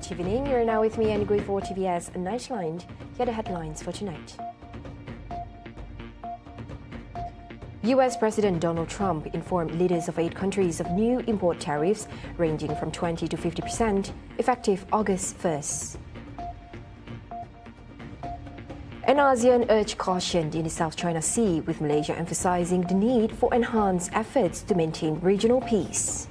Good evening. You're now with me and going for TVS Nightline. Here are the headlines for tonight. US President Donald Trump informed leaders of 8 countries of new import tariffs ranging from 20 to 50%, effective August 1st. And ASEAN urged caution in the South China Sea, with Malaysia emphasizing the need for enhanced efforts to maintain regional peace.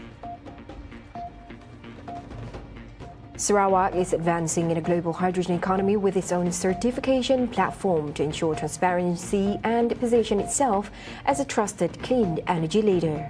Sarawak is advancing in a global hydrogen economy with its own certification platform to ensure transparency and position itself as a trusted clean energy leader.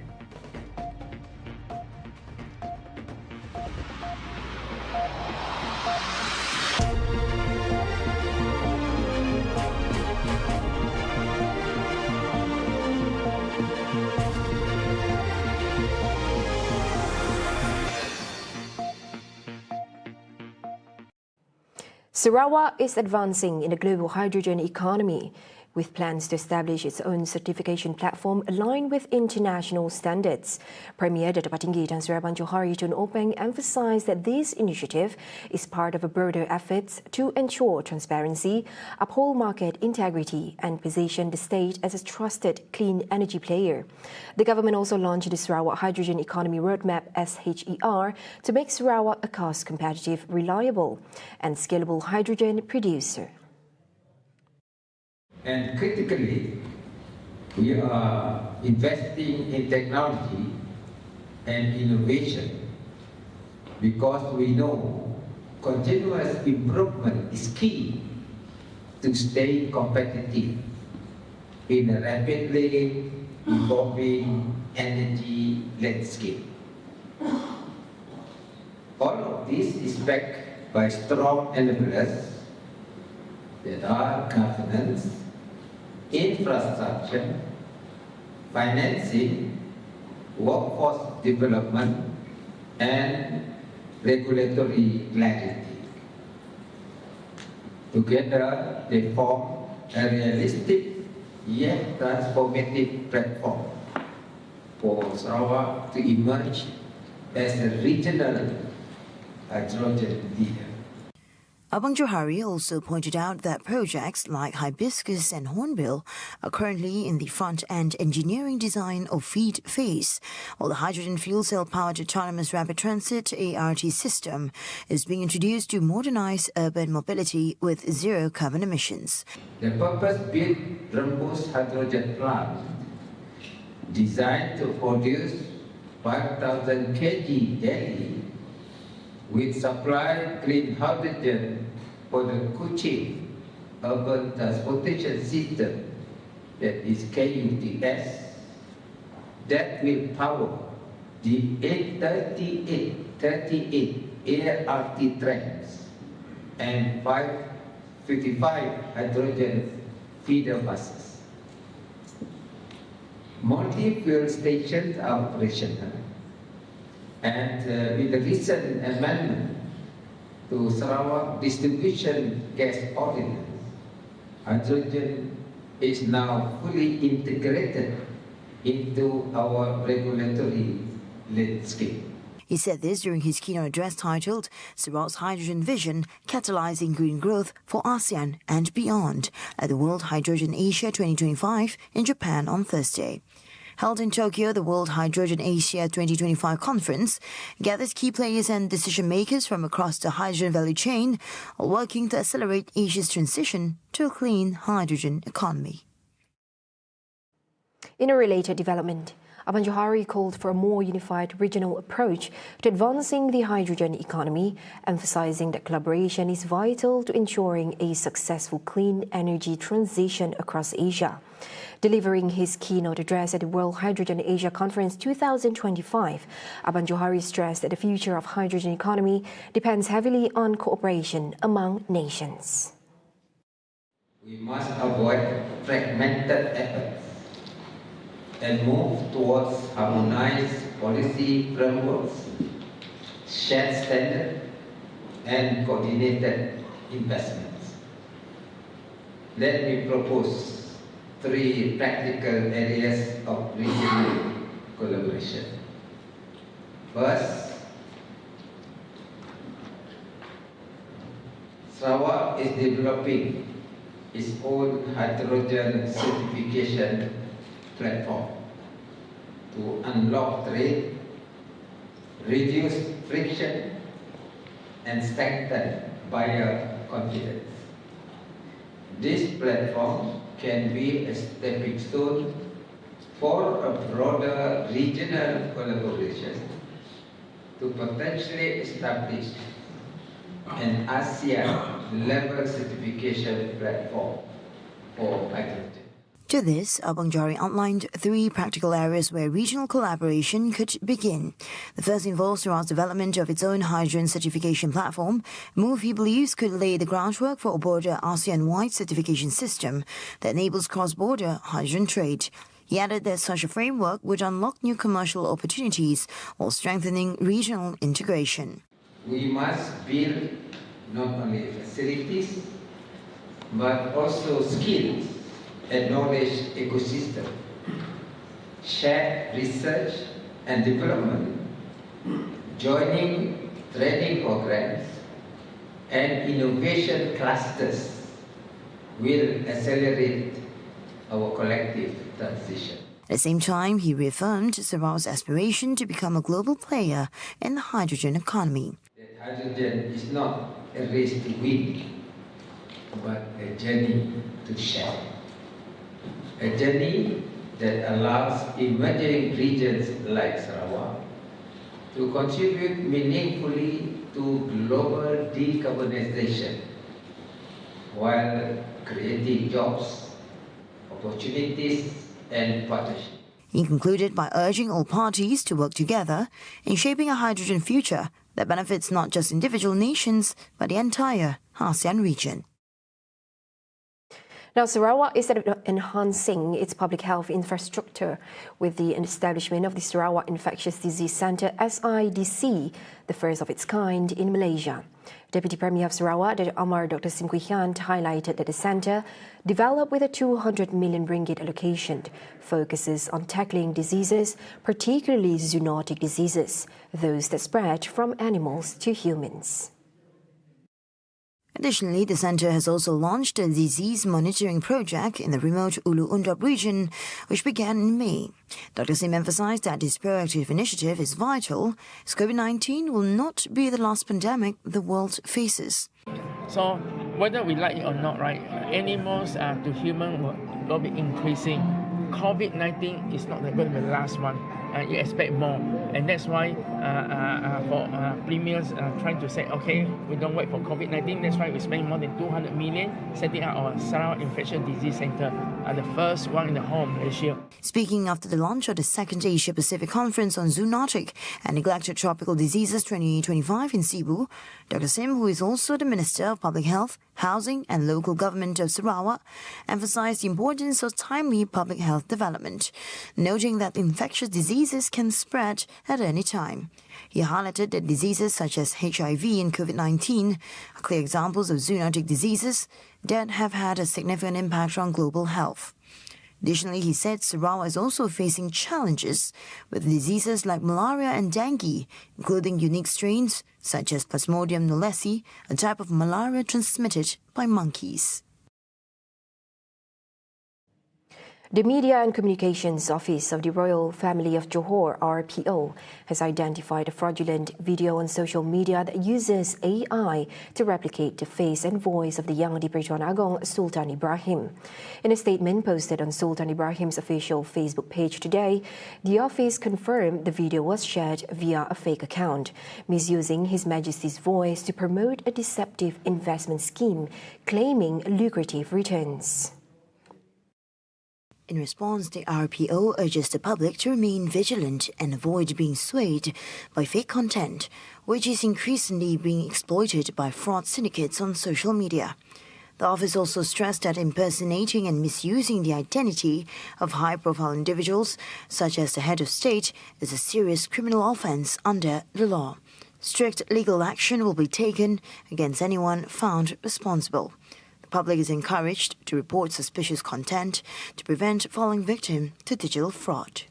Sarawak is advancing in the global hydrogen economy, with plans to establish its own certification platform aligned with international standards. Premier Dato' Patinggi Tan Sri Abang Johari Tun Openg emphasized that this initiative is part of a broader effort to ensure transparency, uphold market integrity, and position the state as a trusted clean energy player. The government also launched the Sarawak Hydrogen Economy Roadmap (SHER) to make Sarawak a cost-competitive, reliable, and scalable hydrogen producer. And critically, we are investing in technology and innovation because we know continuous improvement is key to stay competitive in a rapidly evolving energy landscape. All of this is backed by strong enablers that are governance, infrastructure, financing, workforce development, and regulatory clarity. Together, they form a realistic yet transformative platform for Sarawak to emerge as a regional hydrogen leader. Abang Johari also pointed out that projects like Hibiscus and Hornbill are currently in the front-end engineering design or FEED phase, while the hydrogen fuel cell-powered autonomous rapid transit ART system is being introduced to modernize urban mobility with zero carbon emissions. The purpose-built Rembus hydrogen plant, designed to produce 5,000 kg daily, with supply clean hydrogen for the Kuching urban transportation system, that is KUTS, that will power the 38 ART trains and 555 hydrogen feeder buses. Multi-fuel stations are operational. And with the recent amendment to Sarawak Distribution Gas Ordinance, hydrogen is now fully integrated into our regulatory landscape. He said this during his keynote address titled Sarawak's Hydrogen Vision, Catalyzing Green Growth for ASEAN and Beyond at the World Hydrogen Asia 2025 in Japan on Thursday. Held in Tokyo, the World Hydrogen Asia 2025 conference gathers key players and decision-makers from across the hydrogen value chain, all working to accelerate Asia's transition to a clean hydrogen economy. In a related development, Abang Johari called for a more unified regional approach to advancing the hydrogen economy, emphasizing that collaboration is vital to ensuring a successful clean energy transition across Asia. Delivering his keynote address at the World Hydrogen Asia Conference 2025, Abang Johari stressed that the future of hydrogen economy depends heavily on cooperation among nations. We must avoid fragmented efforts and move towards harmonized policy frameworks, shared standards, and coordinated investments. Let me propose 3 practical areas of regional collaboration. First, Sarawak is developing its own hydrogen certification platform to unlock trade, reduce friction, and strengthen buyer confidence. This platform can be a stepping stone for a broader regional collaboration to potentially establish an ASEAN-level certification platform for hydrogen. To this, Abang Jari outlined 3 practical areas where regional collaboration could begin. The first involves Sarawak's development of its own hydrogen certification platform, a move he believes could lay the groundwork for a broader ASEAN-wide certification system that enables cross-border hydrogen trade. He added that such a framework would unlock new commercial opportunities while strengthening regional integration. We must build not only facilities, but also skills and knowledge ecosystem, share research and development, joining training programs and innovation clusters will accelerate our collective transition. At the same time, he reaffirmed Sarawak's aspiration to become a global player in the hydrogen economy. Hydrogen is not a race to win, but a journey to share. A journey that allows emerging regions like Sarawak to contribute meaningfully to global decarbonization while creating jobs, opportunities, and partnerships. He concluded by urging all parties to work together in shaping a hydrogen future that benefits not just individual nations, but the entire ASEAN region. Now, Sarawak is enhancing its public health infrastructure with the establishment of the Sarawak Infectious Disease Centre SIDC, the first of its kind in Malaysia. Deputy Premier of Sarawak, Dr. Amar Dr. Sim Kui Hian, highlighted that the centre, developed with a 200 million ringgit allocation, focuses on tackling diseases, particularly zoonotic diseases, those that spread from animals to humans. Additionally, the centre has also launched a disease monitoring project in the remote Ulu Undap region, which began in May. Dr. Sim emphasised that this proactive initiative is vital, as COVID-19 will not be the last pandemic the world faces. So, whether we like it or not, right, animals to human will be increasing. COVID-19 is not going to be the last one. You expect more, and that's why for premiers trying to say, okay, we don't wait for COVID-19. That's why we spend more than 200 million setting up our Sarawak Infectious Disease Centre, the first one in the whole Malaysia. Speaking after the launch of the second Asia Pacific Conference on Zoonotic and Neglected Tropical Diseases 2025 in Cebu, Dr. Sim, who is also the Minister of Public Health, Housing and Local Government of Sarawak, emphasised the importance of timely public health development, noting that infectious diseases can spread at any time. He highlighted that diseases such as HIV and COVID-19 are clear examples of zoonotic diseases that have had a significant impact on global health. Additionally, he said Sarawak is also facing challenges with diseases like malaria and dengue, including unique strains such as Plasmodium knowlesi, a type of malaria transmitted by monkeys. The Media and Communications Office of the Royal Family of Johor, RPO, has identified a fraudulent video on social media that uses AI to replicate the face and voice of the young Di-Pertuan Agong Sultan Ibrahim. In a statement posted on Sultan Ibrahim's official Facebook page today, the office confirmed the video was shared via a fake account, misusing His Majesty's voice to promote a deceptive investment scheme, claiming lucrative returns. In response, the RPO urges the public to remain vigilant and avoid being swayed by fake content, which is increasingly being exploited by fraud syndicates on social media. The office also stressed that impersonating and misusing the identity of high-profile individuals, such as the head of state, is a serious criminal offence under the law. Strict legal action will be taken against anyone found responsible. The public is encouraged to report suspicious content to prevent falling victim to digital fraud.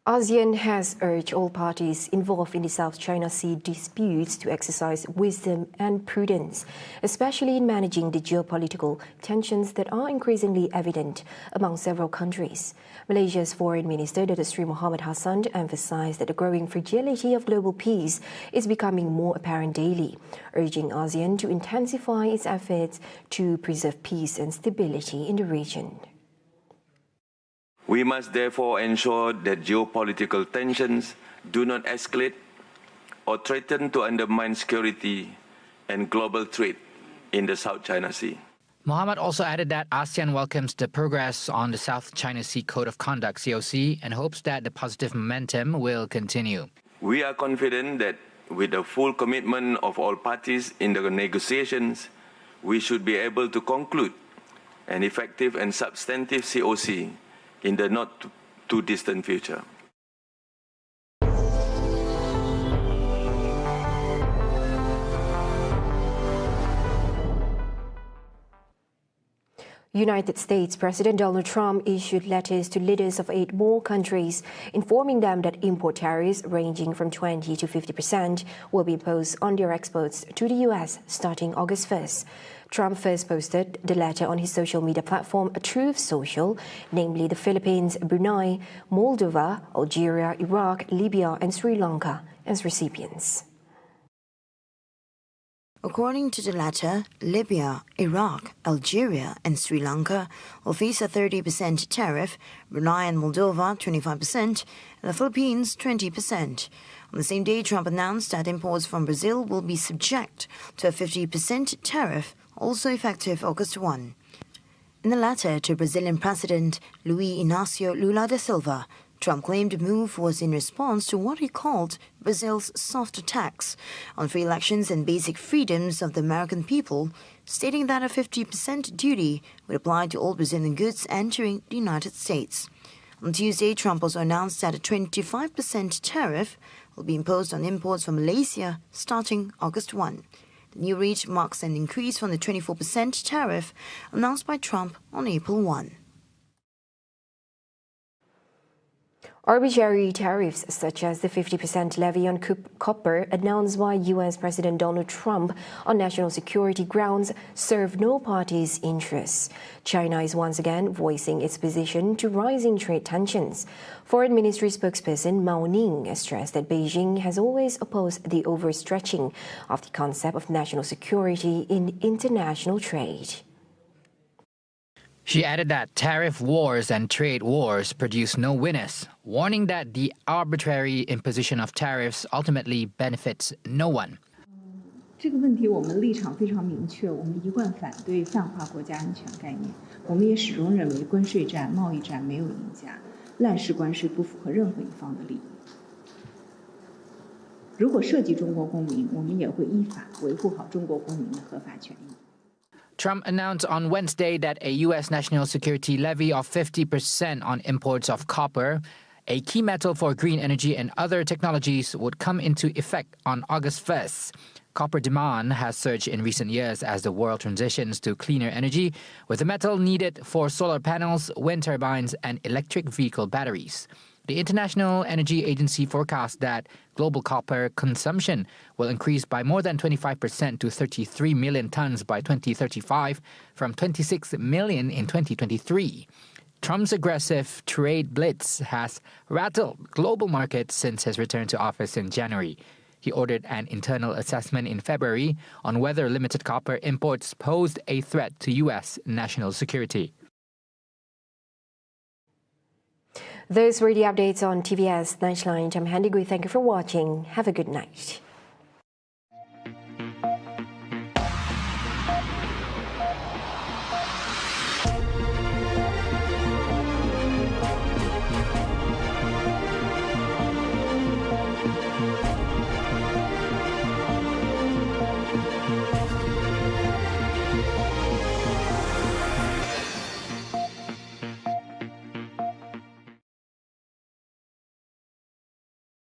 ASEAN has urged all parties involved in the South China Sea disputes to exercise wisdom and prudence, especially in managing the geopolitical tensions that are increasingly evident among several countries. Malaysia's Foreign Minister Datuk Seri Mohamad Hassan emphasized that the growing fragility of global peace is becoming more apparent daily, urging ASEAN to intensify its efforts to preserve peace and stability in the region. We must therefore ensure that geopolitical tensions do not escalate or threaten to undermine security and global trade in the South China Sea. Mohamad also added that ASEAN welcomes the progress on the South China Sea Code of Conduct (COC) and hopes that the positive momentum will continue. We are confident that with the full commitment of all parties in the negotiations, we should be able to conclude an effective and substantive COC in the not too distant future. United States President Donald Trump issued letters to leaders of 8 more countries, informing them that import tariffs ranging from 20% to 50% will be imposed on their exports to the U.S. starting August 1st. Trump first posted the letter on his social media platform, Truth Social, namely the Philippines, Brunei, Moldova, Algeria, Iraq, Libya, and Sri Lanka as recipients. According to the letter, Libya, Iraq, Algeria, and Sri Lanka will face a 30% tariff, Brunei and Moldova 25%, and the Philippines 20%. On the same day, Trump announced that imports from Brazil will be subject to a 50% tariff, also effective August 1. In a letter to Brazilian President Luiz Inácio Lula da Silva, Trump claimed the move was in response to what he called Brazil's soft attacks on free elections and basic freedoms of the American people, stating that a 50% duty would apply to all Brazilian goods entering the United States. On Tuesday, Trump also announced that a 25% tariff will be imposed on imports from Malaysia starting August 1. The new rate marks an increase from the 24% tariff announced by Trump on April 1. Arbitrary tariffs such as the 50% levy on copper announced by U.S. President Donald Trump on national security grounds serve no party's interests. China is once again voicing its position to rising trade tensions. Foreign Ministry spokesperson Mao Ning stressed that Beijing has always opposed the overstretching of the concept of national security in international trade. She added that tariff wars and trade wars produce no winners, warning that the arbitrary imposition of tariffs ultimately benefits no one. 这个问题我们立场非常明确，我们一贯反对泛化国家安全概念。我们也始终认为关税战、贸易战没有赢家，滥施关税不符合任何一方的利益。如果涉及中国公民，我们也会依法维护好中国公民的合法权益。 Trump announced on Wednesday that a U.S. national security levy of 50% on imports of copper, a key metal for green energy and other technologies, would come into effect on August 1st. Copper demand has surged in recent years as the world transitions to cleaner energy, with the metal needed for solar panels, wind turbines, and electric vehicle batteries. The International Energy Agency forecasts that global copper consumption will increase by more than 25% to 33 million tons by 2035 from 26 million in 2023. Trump's aggressive trade blitz has rattled global markets since his return to office in January. He ordered an internal assessment in February on whether limited copper imports posed a threat to U.S. national security. Those were the updates on TVS Nightline. I'm Handy Gui. Thank you for watching. Have a good night.